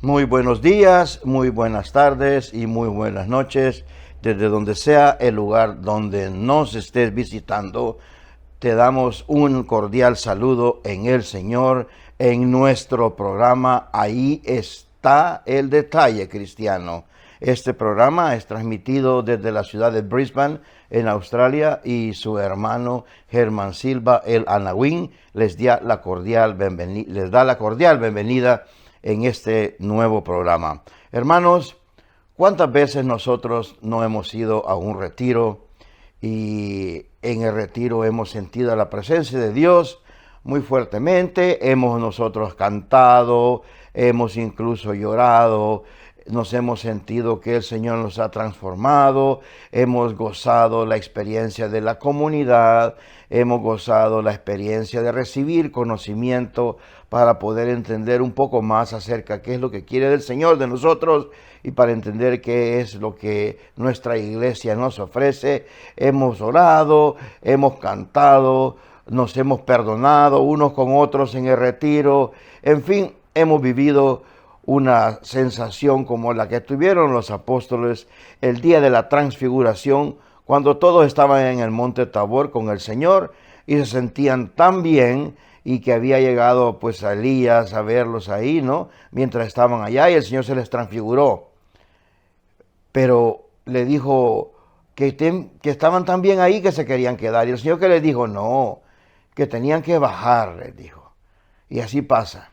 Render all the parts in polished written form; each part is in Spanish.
Muy buenos días, muy buenas tardes y muy buenas noches. Desde donde sea el lugar donde nos estés visitando, te damos un cordial saludo en el Señor, en nuestro programa Ahí está el detalle cristiano. Este programa es transmitido desde la ciudad de Brisbane, en Australia, y su hermano Germán Silva, el Anawin, les da la cordial bienvenida en este nuevo programa. Hermanos, ¿cuántas veces nosotros no hemos ido a un retiro y en el retiro hemos sentido la presencia de Dios muy fuertemente? Hemos nosotros cantado, hemos incluso llorado, nos hemos sentido que el Señor nos ha transformado, hemos gozado la experiencia de la comunidad, hemos gozado la experiencia de recibir conocimiento para poder entender un poco más acerca de qué es lo que quiere del Señor de nosotros y para entender qué es lo que nuestra iglesia nos ofrece. Hemos orado, hemos cantado, nos hemos perdonado unos con otros en el retiro, en fin, hemos vivido una sensación como la que tuvieron los apóstoles el día de la transfiguración, cuando todos estaban en el monte Tabor con el Señor y se sentían tan bien, y que había llegado pues a Elías a verlos ahí, ¿no? Mientras estaban allá, y el Señor se les transfiguró. Pero le dijo que estaban tan bien ahí que se querían quedar. Y el Señor que les dijo, no, que tenían que bajar, les dijo. Y así pasa.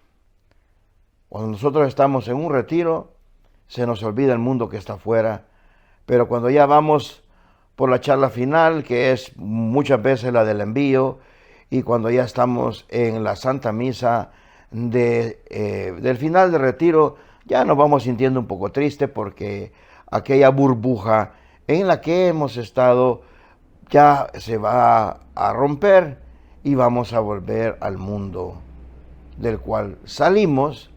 Cuando nosotros estamos en un retiro, se nos olvida el mundo que está afuera. Pero cuando ya vamos por la charla final, que es muchas veces la del envío, y cuando ya estamos en la Santa Misa del final del retiro, ya nos vamos sintiendo un poco tristes porque aquella burbuja en la que hemos estado ya se va a romper y vamos a volver al mundo del cual salimos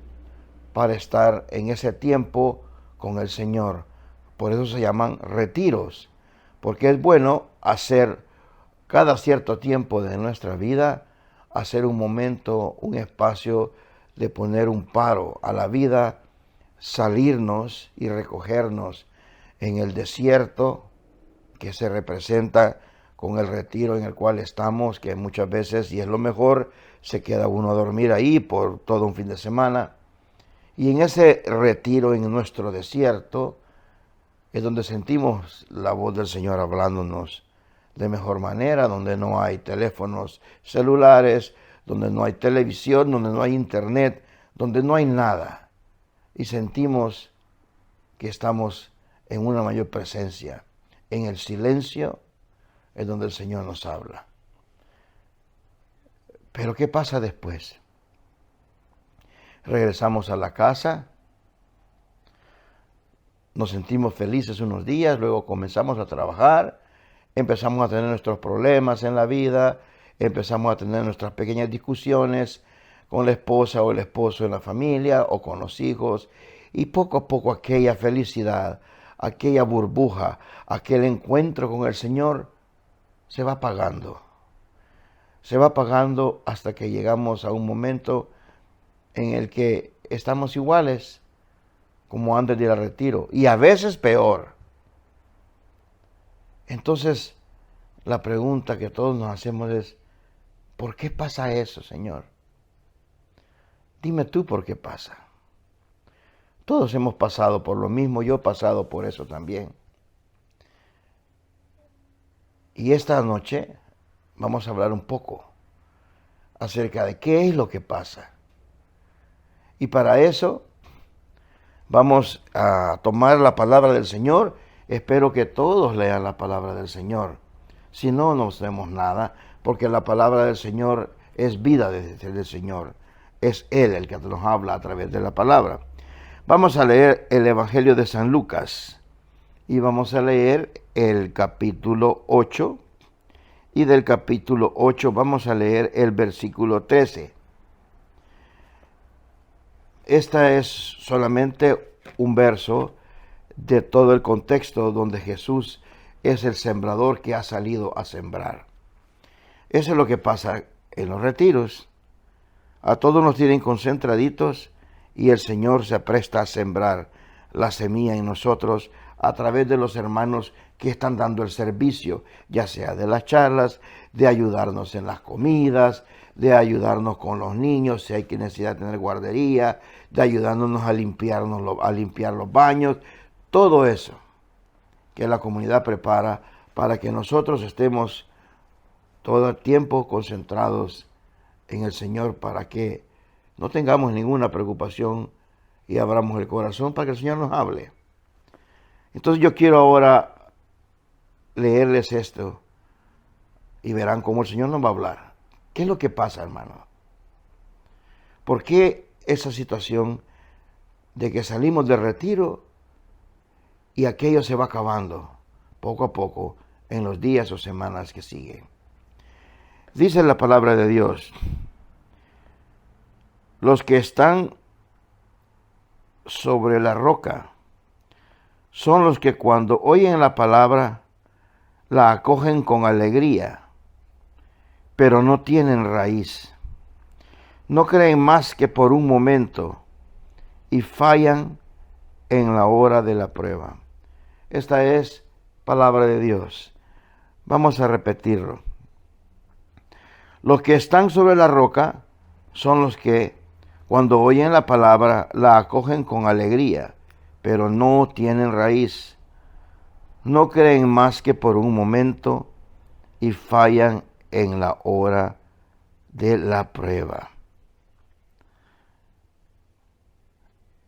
para estar en ese tiempo con el Señor. Por eso se llaman retiros, porque es bueno hacer cada cierto tiempo de nuestra vida, hacer un momento, un espacio de poner un paro a la vida, salirnos y recogernos en el desierto que se representa con el retiro en el cual estamos, que muchas veces, y es lo mejor, se queda uno a dormir ahí por todo un fin de semana. Y en ese retiro, en nuestro desierto, es donde sentimos la voz del Señor hablándonos de mejor manera, donde no hay teléfonos celulares, donde no hay televisión, donde no hay internet, donde no hay nada. Y sentimos que estamos en una mayor presencia. En el silencio es donde el Señor nos habla. Pero ¿qué pasa después? Regresamos a la casa, nos sentimos felices unos días, luego comenzamos a trabajar, empezamos a tener nuestros problemas en la vida, empezamos a tener nuestras pequeñas discusiones con la esposa o el esposo en la familia o con los hijos, y poco a poco aquella felicidad, aquella burbuja, aquel encuentro con el Señor se va apagando. Se va apagando hasta que llegamos a un momento en el que estamos iguales como antes de ir al retiro, y a veces peor. Entonces, la pregunta que todos nos hacemos es, ¿por qué pasa eso, Señor? Dime tú por qué pasa. Todos hemos pasado por lo mismo, yo he pasado por eso también. Y esta noche vamos a hablar un poco acerca de qué es lo que pasa. Y para eso vamos a tomar la palabra del Señor. Espero que todos lean la palabra del Señor. Si no, no hacemos nada, porque la palabra del Señor es vida del Señor. Es Él el que nos habla a través de la palabra. Vamos a leer el Evangelio de San Lucas y vamos a leer el capítulo 8, y del capítulo 8 vamos a leer el versículo 13. Esta es solamente un verso de todo el contexto donde Jesús es el sembrador que ha salido a sembrar. Eso es lo que pasa en los retiros. A todos nos tienen concentraditos y el Señor se apresta a sembrar la semilla en nosotros a través de los hermanos que están dando el servicio, ya sea de las charlas, de ayudarnos en las comidas, de ayudarnos con los niños, si hay que necesidad de tener guardería, de ayudándonos a limpiar los baños, todo eso que la comunidad prepara para que nosotros estemos todo el tiempo concentrados en el Señor, para que no tengamos ninguna preocupación y abramos el corazón para que el Señor nos hable. Entonces yo quiero ahora leerles esto y verán cómo el Señor nos va a hablar. ¿Qué es lo que pasa, hermano? ¿Por qué esa situación de que salimos de retiro y aquello se va acabando poco a poco en los días o semanas que siguen? Dice la palabra de Dios: los que están sobre la roca son los que cuando oyen la palabra la acogen con alegría, pero no tienen raíz. No creen más que por un momento y fallan en la hora de la prueba. Esta es palabra de Dios. Vamos a repetirlo. Los que están sobre la roca son los que cuando oyen la palabra la acogen con alegría, pero no tienen raíz. No creen más que por un momento y fallan en la hora de la prueba.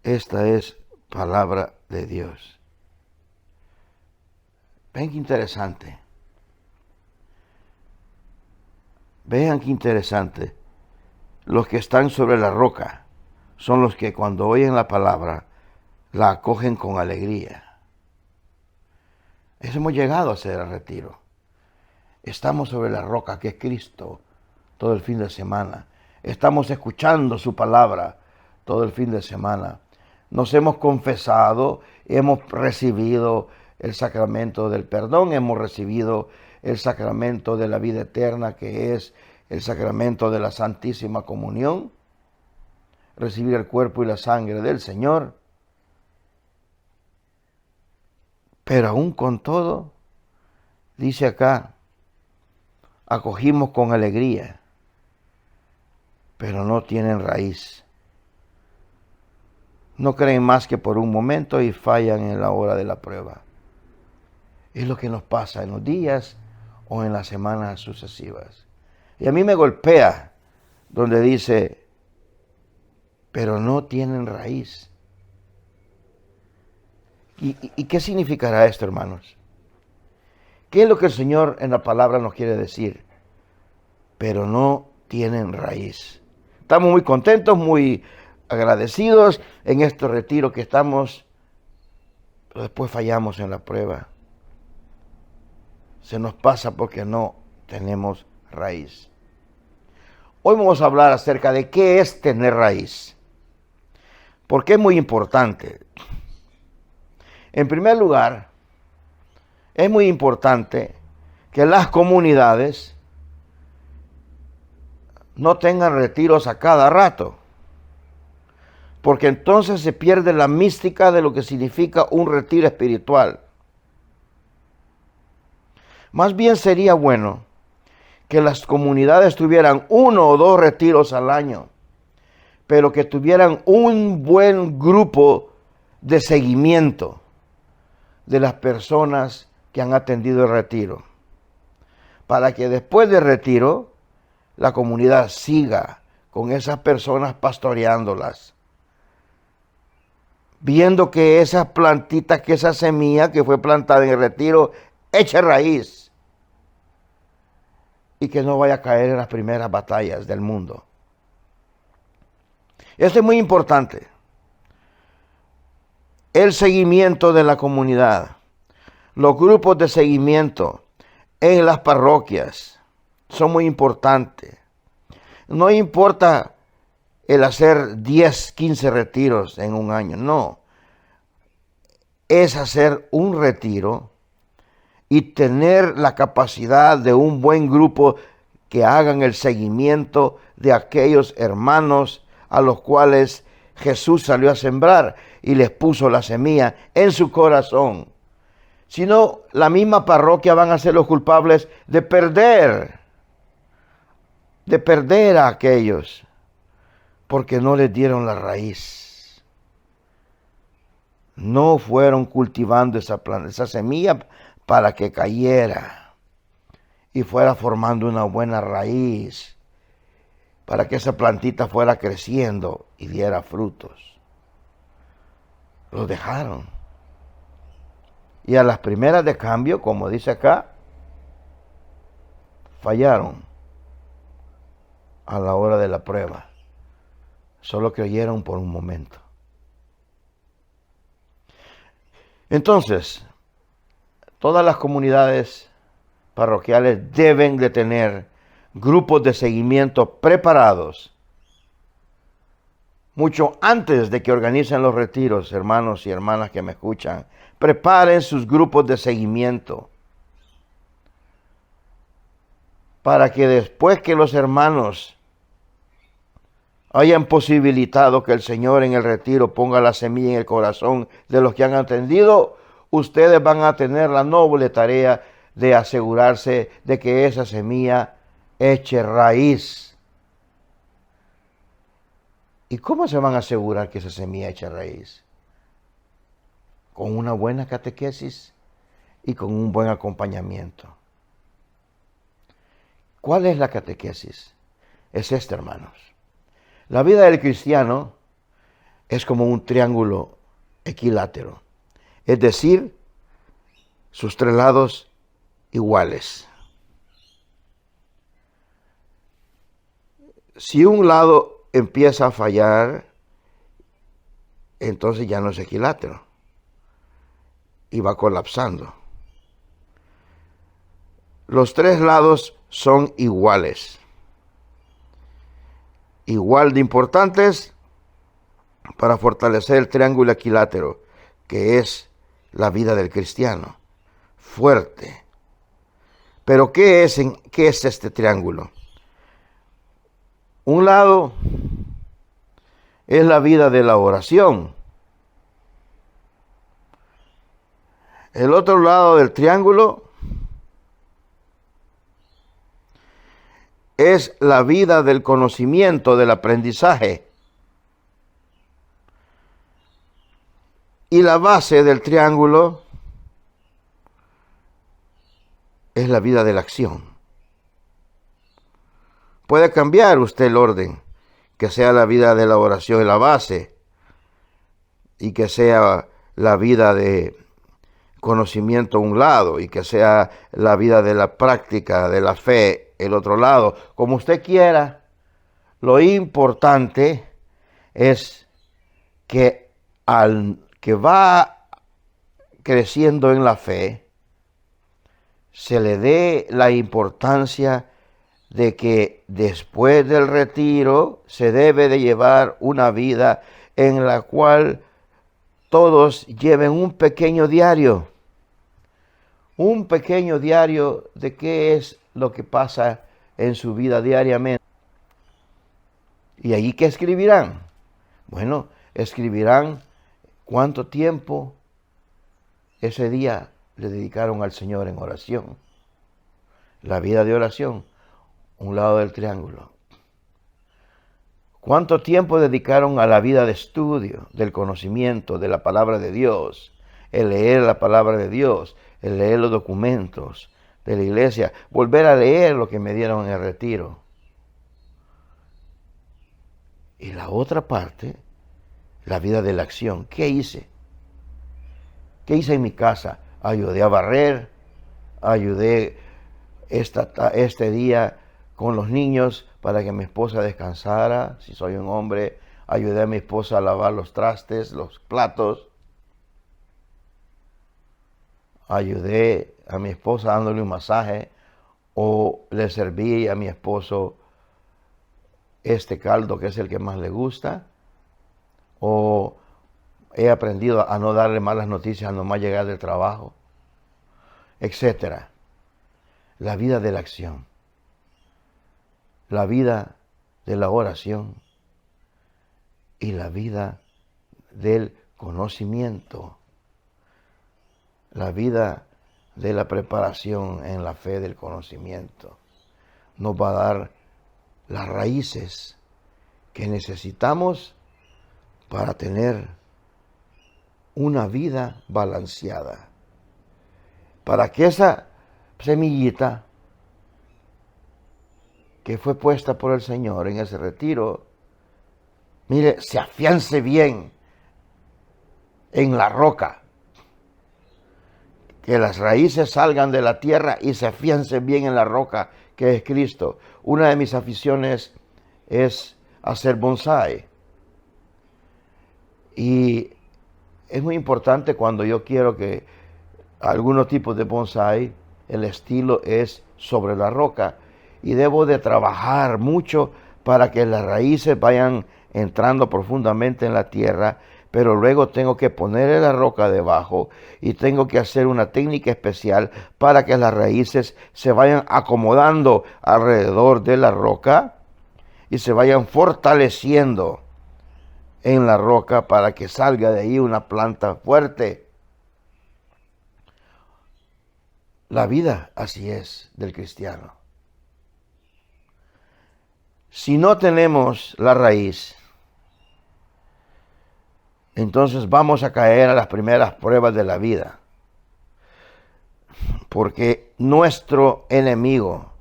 Esta es palabra de Dios. Ven qué interesante. Vean qué interesante. Los que están sobre la roca son los que cuando oyen la palabra la acogen con alegría. Eso hemos llegado a hacer el retiro. Estamos sobre la roca que es Cristo todo el fin de semana. Estamos escuchando su palabra todo el fin de semana. Nos hemos confesado, hemos recibido el sacramento del perdón, hemos recibido el sacramento de la vida eterna, que es el sacramento de la Santísima Comunión, recibir el cuerpo y la sangre del Señor. Pero aún con todo, dice acá, acogimos con alegría, pero no tienen raíz. No creen más que por un momento y fallan en la hora de la prueba. Es lo que nos pasa en los días o en las semanas sucesivas. Y a mí me golpea donde dice, pero no tienen raíz. ¿Y qué significará esto, hermanos? ¿Qué es lo que el Señor en la palabra nos quiere decir? Pero no tienen raíz. Estamos muy contentos, muy agradecidos en este retiro que estamos, pero después fallamos en la prueba. Se nos pasa porque no tenemos raíz. Hoy vamos a hablar acerca de qué es tener raíz, porque es muy importante. En primer lugar, es muy importante que las comunidades no tengan retiros a cada rato, porque entonces se pierde la mística de lo que significa un retiro espiritual. Más bien sería bueno que las comunidades tuvieran 1 o 2 retiros al año, pero que tuvieran un buen grupo de seguimiento de las personas que han atendido el retiro, para que después del retiro la comunidad siga con esas personas pastoreándolas, viendo que esas plantitas, que esa semilla que fue plantada en el retiro eche raíz y que no vaya a caer en las primeras batallas del mundo. Esto es muy importante. El seguimiento de la comunidad, los grupos de seguimiento en las parroquias son muy importantes. No importa el hacer 10, 15 retiros en un año, no. Es hacer un retiro y tener la capacidad de un buen grupo que hagan el seguimiento de aquellos hermanos a los cuales Jesús salió a sembrar y les puso la semilla en su corazón, sino la misma parroquia van a ser los culpables de perder a aquellos, porque no les dieron la raíz. No fueron cultivando esa semilla para que cayera y fuera formando una buena raíz, para que esa plantita fuera creciendo y diera frutos. Los dejaron. Y a las primeras de cambio, como dice acá, fallaron a la hora de la prueba. Solo creyeron por un momento. Entonces, todas las comunidades parroquiales deben de tener grupos de seguimiento preparados mucho antes de que organicen los retiros. Hermanos y hermanas que me escuchan, preparen sus grupos de seguimiento para que después que los hermanos hayan posibilitado que el Señor en el retiro ponga la semilla en el corazón de los que han atendido, ustedes van a tener la noble tarea de asegurarse de que esa semilla eche raíz. ¿Y cómo se van a asegurar que esa semilla eche raíz? Con una buena catequesis y con un buen acompañamiento. ¿Cuál es la catequesis? Es esta, hermanos. La vida del cristiano es como un triángulo equilátero, es decir, sus tres lados iguales. Si un lado empieza a fallar, entonces ya no es equilátero y va colapsando. Los tres lados son iguales, igual de importantes para fortalecer el triángulo equilátero, que es la vida del cristiano, fuerte. Pero ¿qué es este triángulo? Un lado es la vida de la oración. El otro lado del triángulo es la vida del conocimiento, del aprendizaje. Y la base del triángulo es la vida de la acción. Puede cambiar usted el orden, que sea la vida de la oración en la base y que sea la vida de conocimiento a un lado y que sea la vida de la práctica, de la fe, el otro lado, como usted quiera. Lo importante es que al que va creciendo en la fe, se le dé la importancia de que después del retiro se debe de llevar una vida en la cual todos lleven un pequeño diario de qué es lo que pasa en su vida diariamente. ¿Y allí qué escribirán? Bueno, escribirán cuánto tiempo ese día le dedicaron al Señor en oración. La vida de oración, un lado del triángulo. ¿Cuánto tiempo dedicaron a la vida de estudio, del conocimiento, de la palabra de Dios? El leer la palabra de Dios, el leer los documentos de la iglesia, volver a leer lo que me dieron en el retiro. Y la otra parte, la vida de la acción. ¿Qué hice? ¿Qué hice en mi casa? Ayudé a barrer, ayudé este día con los niños para que mi esposa descansara, si soy un hombre, ayudé a mi esposa a lavar los trastes, los platos, ayudé a mi esposa dándole un masaje, o le serví a mi esposo este caldo que es el que más le gusta, o he aprendido a no darle malas noticias a nomás llegar del trabajo, etcétera. La vida de la acción, la vida de la oración y y la vida del conocimiento, la vida de la preparación en la fe del conocimiento, nos va a dar las raíces que necesitamos para tener una vida balanceada, para que esa semillita que fue puesta por el Señor en ese retiro, mire, se afiance bien en la roca, que las raíces salgan de la tierra y se afiancen bien en la roca que es Cristo. Una de mis aficiones es hacer bonsái, y es muy importante cuando yo quiero que algunos tipos de bonsái, el estilo es sobre la roca, y debo de trabajar mucho para que las raíces vayan entrando profundamente en la tierra, pero luego tengo que ponerle la roca debajo y tengo que hacer una técnica especial para que las raíces se vayan acomodando alrededor de la roca y se vayan fortaleciendo en la roca para que salga de ahí una planta fuerte. La vida así es del cristiano. Si no tenemos la raíz, entonces vamos a caer a las primeras pruebas de la vida. Porque nuestro enemigo,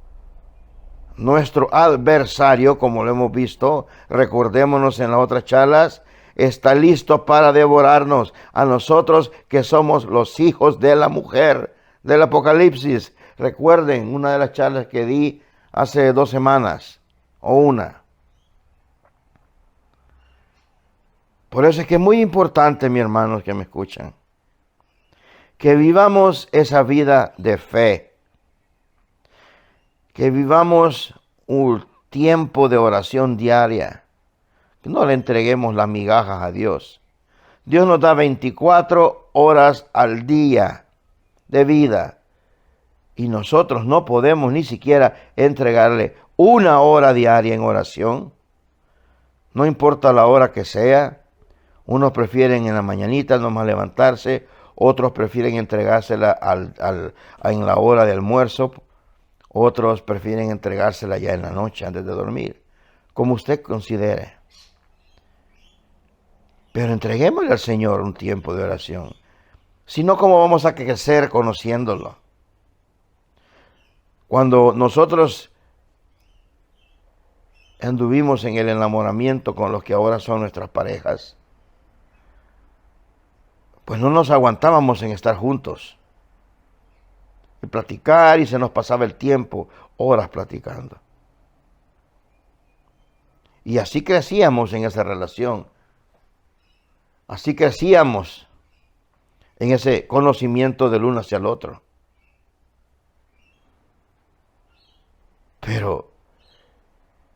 nuestro adversario, como lo hemos visto, recordémonos en las otras charlas, está listo para devorarnos a nosotros que somos los hijos de la mujer del Apocalipsis. Recuerden una de las charlas que di hace 2 semanas. O una. Por eso es que es muy importante, mis hermanos que me escuchan, que vivamos esa vida de fe, que vivamos un tiempo de oración diaria, que no le entreguemos las migajas a Dios. Dios nos da 24 horas al día de vida y nosotros no podemos ni siquiera entregarle 1 hora diaria en oración. No importa la hora que sea. Unos prefieren en la mañanita nomás levantarse, otros prefieren entregársela en la hora de almuerzo, otros prefieren entregársela ya en la noche antes de dormir, como usted considere. Pero entreguémosle al Señor un tiempo de oración. Si no, ¿cómo vamos a crecer conociéndolo? Cuando nosotros anduvimos en el enamoramiento con los que ahora son nuestras parejas, pues no nos aguantábamos en estar juntos y platicar, y se nos pasaba el tiempo, horas platicando. Y así crecíamos en esa relación, así crecíamos en ese conocimiento del uno hacia el otro. Pero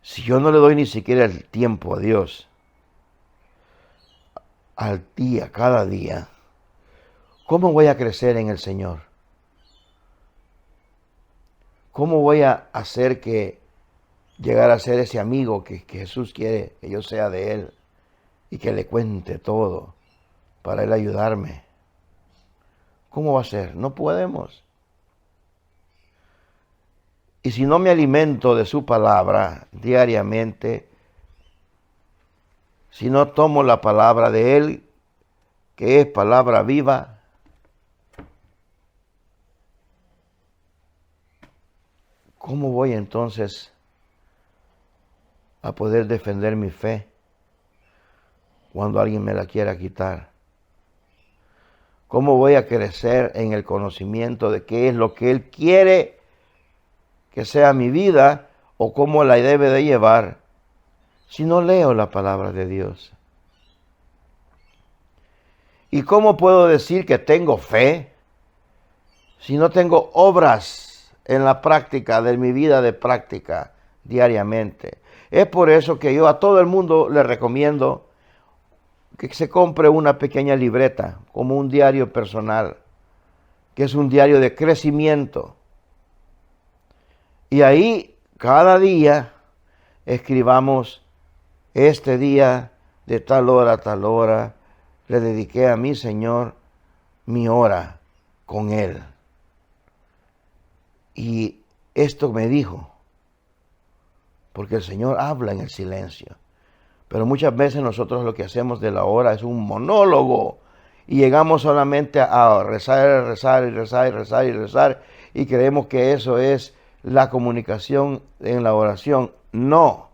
si yo no le doy ni siquiera el tiempo a Dios, al día, cada día, ¿cómo voy a crecer en el Señor? ¿Cómo voy a hacer que llegar a ser ese amigo que Jesús quiere que yo sea de Él y que le cuente todo para Él ayudarme? ¿Cómo va a ser? No podemos. Y si no me alimento de su palabra diariamente, si no tomo la palabra de Él, que es palabra viva, ¿cómo voy entonces a poder defender mi fe cuando alguien me la quiera quitar? ¿Cómo voy a crecer en el conocimiento de qué es lo que Él quiere que sea mi vida o cómo la debe de llevar si no leo la palabra de Dios? ¿Y cómo puedo decir que tengo fe si no tengo obras en la práctica de mi vida de práctica diariamente? Es por eso que yo a todo el mundo le recomiendo que se compre una pequeña libreta como un diario personal, que es un diario de crecimiento. Y ahí cada día escribamos: este día de tal hora a tal hora, le dediqué a mi Señor mi hora con Él. Y esto me dijo, porque el Señor habla en el silencio. Pero muchas veces nosotros lo que hacemos de la hora es un monólogo y llegamos solamente a rezar, rezar y rezar y rezar y rezar y creemos que eso es la comunicación en la oración. No.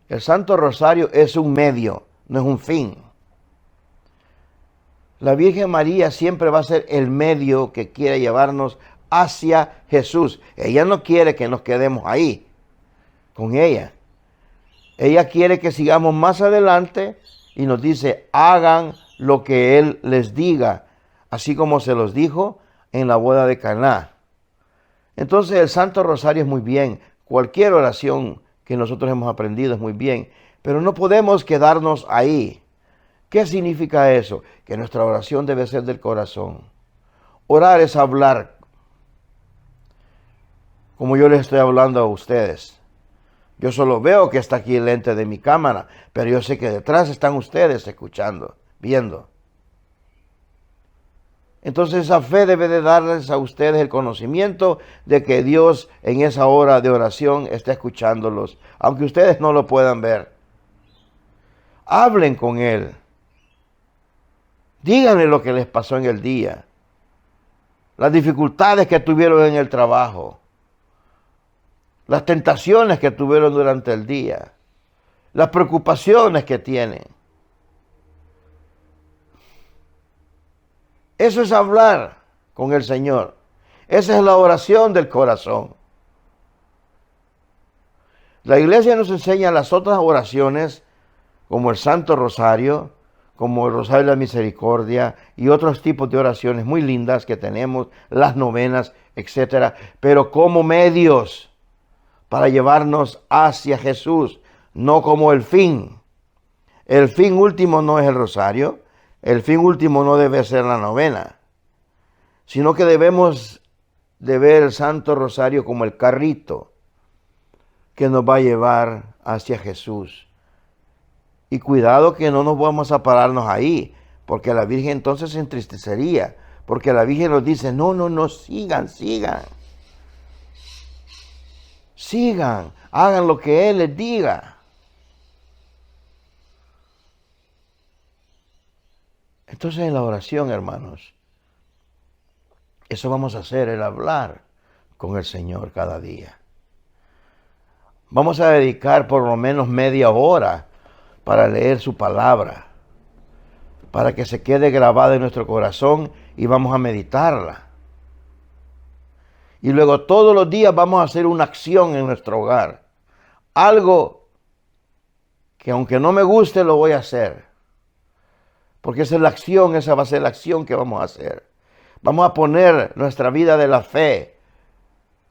El Santo Rosario es un medio, no es un fin. La Virgen María siempre va a ser el medio que quiere llevarnos hacia Jesús. Ella no quiere que nos quedemos ahí con ella. Ella quiere que sigamos más adelante y nos dice, hagan lo que Él les diga, así como se los dijo en la boda de Caná. Entonces el Santo Rosario es muy bien, cualquier oración que nosotros hemos aprendido es muy bien, pero no podemos quedarnos ahí. ¿Qué significa eso? Que nuestra oración debe ser del corazón. Orar es hablar, como yo les estoy hablando a ustedes. Yo solo veo que está aquí el lente de mi cámara, pero yo sé que detrás están ustedes escuchando, viendo. Entonces esa fe debe de darles a ustedes el conocimiento de que Dios en esa hora de oración está escuchándolos, aunque ustedes no lo puedan ver. Hablen con Él. Díganle lo que les pasó en el día, las dificultades que tuvieron en el trabajo, las tentaciones que tuvieron durante el día, las preocupaciones que tienen. Eso es hablar con el Señor. Esa es la oración del corazón. La iglesia nos enseña las otras oraciones, como el Santo Rosario, como el Rosario de la Misericordia y otros tipos de oraciones muy lindas que tenemos, las novenas, etcétera, pero como medios para llevarnos hacia Jesús, no como el fin. El fin último no es el rosario, el fin último no debe ser la novena, sino que debemos de ver el Santo Rosario como el carrito que nos va a llevar hacia Jesús. Y cuidado que no nos vamos a pararnos ahí, porque la Virgen entonces se entristecería, porque la Virgen nos dice, no, sigan, hagan lo que Él les diga. Entonces en la oración, hermanos, eso vamos a hacer, el hablar con el Señor cada día. Vamos a dedicar por lo menos media hora para leer su palabra, para que se quede grabada en nuestro corazón y vamos a meditarla. Y luego todos los días vamos a hacer una acción en nuestro hogar. Algo que aunque no me guste lo voy a hacer. Porque esa es la acción, esa va a ser la acción que vamos a hacer. Vamos a poner nuestra vida de la fe,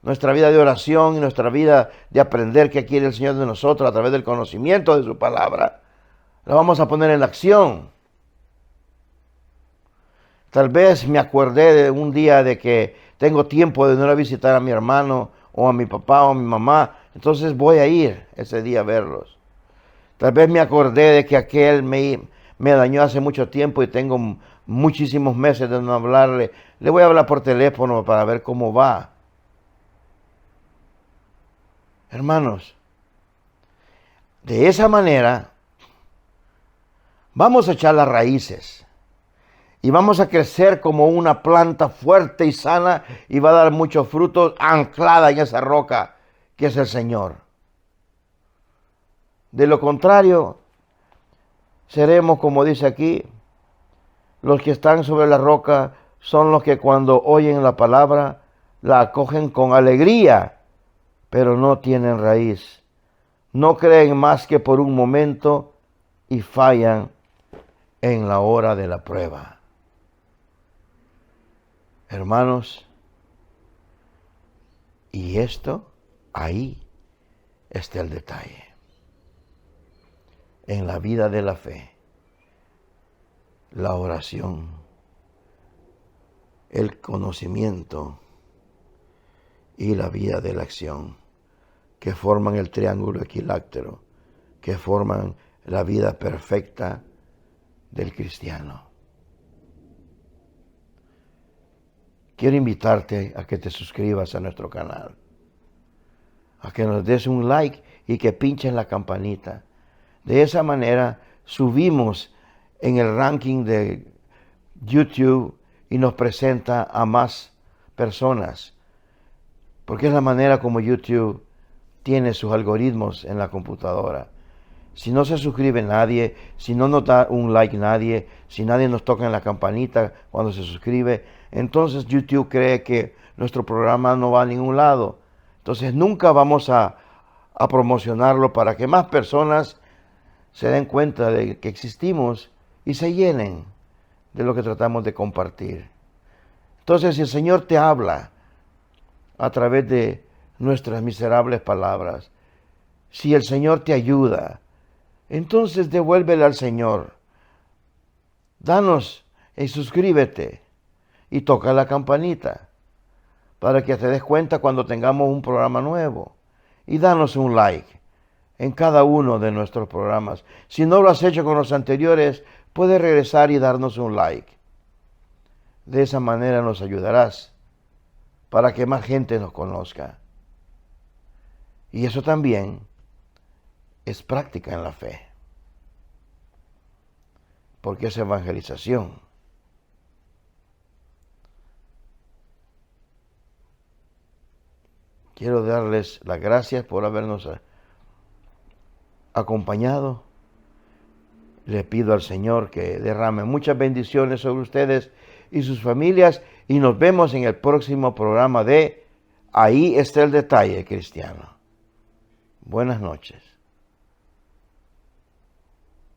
nuestra vida de oración y nuestra vida de aprender qué quiere el Señor de nosotros a través del conocimiento de su palabra. La vamos a poner en la acción. Tal vez me acordé de un día de que tengo tiempo de no ir a visitar a mi hermano o a mi papá o a mi mamá, entonces voy a ir ese día a verlos. Tal vez me acordé de que aquel me dañó hace mucho tiempo y tengo muchísimos meses de no hablarle. Le voy a hablar por teléfono para ver cómo va. Hermanos, de esa manera vamos a echar las raíces y vamos a crecer como una planta fuerte y sana y va a dar muchos frutos anclada en esa roca que es el Señor. De lo contrario, seremos, como dice aquí, los que están sobre la roca son los que cuando oyen la palabra la acogen con alegría, pero no tienen raíz. No creen más que por un momento y fallan en la hora de la prueba. Hermanos, y esto, ahí está el detalle. En la vida de la fe, la oración, el conocimiento y la vida de la acción, que forman el triángulo equilátero, que forman la vida perfecta del cristiano. Quiero invitarte a que te suscribas a nuestro canal, a que nos des un like y que pinches la campanita. De esa manera subimos en el ranking de YouTube y nos presenta a más personas, porque es la manera como YouTube tiene sus algoritmos en la computadora. Si no se suscribe nadie, si no nos da un like nadie, si nadie nos toca en la campanita cuando se suscribe, entonces YouTube cree que nuestro programa no va a ningún lado. Entonces nunca vamos a promocionarlo para que más personas se den cuenta de que existimos y se llenen de lo que tratamos de compartir. Entonces, si el Señor te habla a través de nuestras miserables palabras, si el Señor te ayuda, entonces devuélvele al Señor. Danos y suscríbete y toca la campanita para que te des cuenta cuando tengamos un programa nuevo. Y danos un like en cada uno de nuestros programas. Si no lo has hecho con los anteriores, puedes regresar y darnos un like. De esa manera nos ayudarás para que más gente nos conozca. Y eso también es práctica en la fe, porque es evangelización. Quiero darles las gracias por habernos acompañado. Le pido al Señor que derrame muchas bendiciones sobre ustedes y sus familias, y nos vemos en el próximo programa de Ahí está el detalle, cristiano. Buenas noches.